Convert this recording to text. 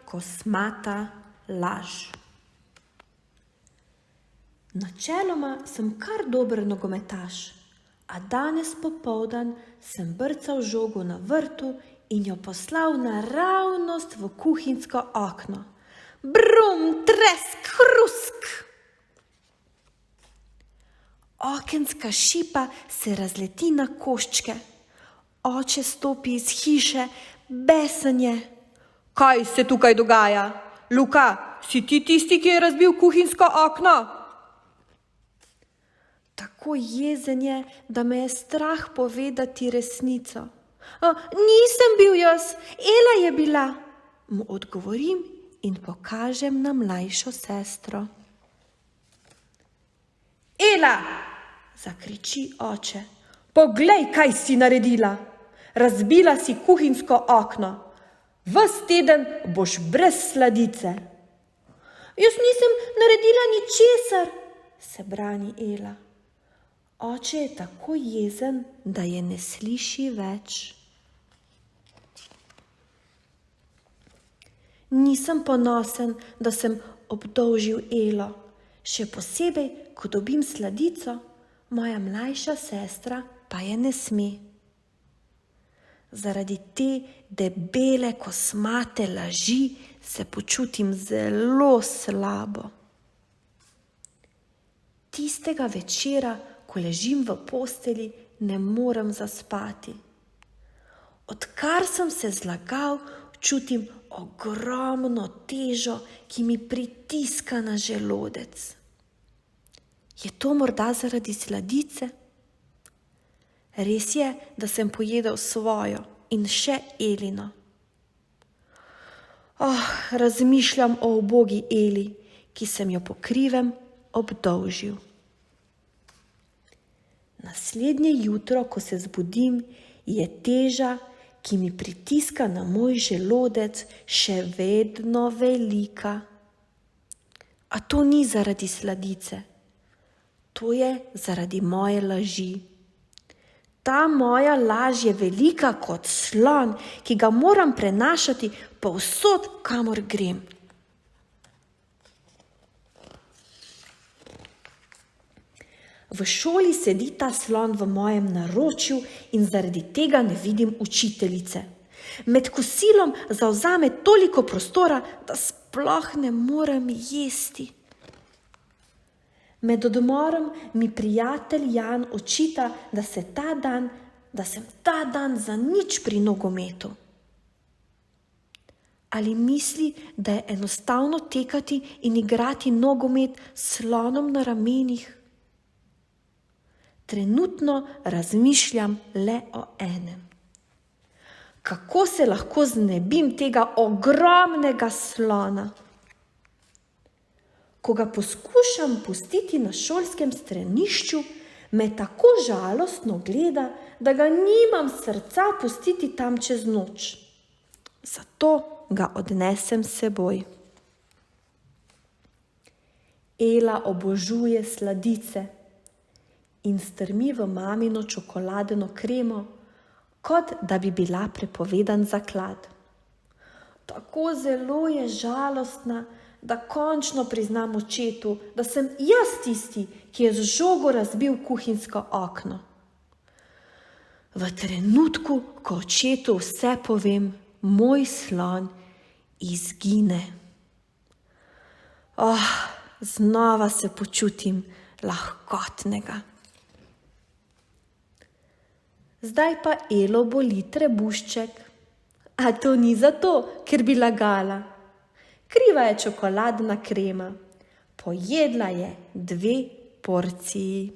kosmata laž. Načeloma sem kar dober nogometaš, a danes popoldan sem brcal žogo na vrtu in jo poslal naravnost v kuhinjsko okno. Brum, tresk, hrusk! Okenska šipa se razleti na koščke. Oče stopi iz hiše, besen je. Kaj se tukaj dogaja? Luka, si ti tisti, ki je razbil kuhinjsko okno? Tako jezen je, da me je strah povedati resnico. Nisem bil jaz, Ela je bila, mu odgovorim in pokažem na mlajšo sestro. Ela, zakriči oče, poglej, kaj si naredila. Razbila si kuhinjsko okno. Ves teden boš brez sladice. Jaz nisem naredila ničesar, se brani Ela. Oče je tako jezen, da je ne sliši več. Nisem ponosen, da sem obdolžil Elo. Še posebej, ko dobim sladico, moja mlajša sestra pa je ne sme. Zaradi te debele kosmate laži se počutim zelo slabo. Tistega večera, ko ležim v postelji, ne morem zaspati. Odkar sem se zlagal, čutim ogromno težo, ki mi pritiska na želodec. Je to morda zaradi sladice? Res je, da sem pojedel svojo in še Elino. Razmišljam o ubogi Eli, ki sem jo po krivem obdolžil. Naslednje jutro, ko se zbudim, je teža, ki mi pritiska na moj želodec, še vedno velika. A to ni zaradi sladice. To je zaradi moje laži. Ta moja laž je velika kot slon, ki ga moram prenašati povsod, kamor grem. V šoli sedi ta slon v mojem naročju in zaradi tega ne vidim učiteljice. Med kosilom zavzame toliko prostora, da sploh ne morem jesti. Med odmorom mi prijatelj Jan očita, da sem ta dan za nič pri nogometu. Ali misli, da je enostavno tekati in igrati nogomet s slonom na ramenih? Trenutno razmišljam le o enem. Kako se lahko znebim tega ogromnega slona? Ko ga poskušam pustiti na šolskem stranišču, me tako žalostno gleda, da ga nimam srca pustiti tam čez noč. Zato ga odnesem s seboj. Ela obožuje sladice in strmi v mamino čokoladno kremo, kot da bi bila prepovedan zaklad. Tako zelo je žalostna, da končno priznam očetu, da sem jaz tisti, ki je z žogo razbil kuhinjsko okno. V trenutku, ko očetu vse povem, moj slon izgine. Znova se počutim lahkotnega. Zdaj pa Elo boli trebušček. A to ni zato, ker bi lagala. Kriva je čokoladna krema. Pojedla je 2 porciji.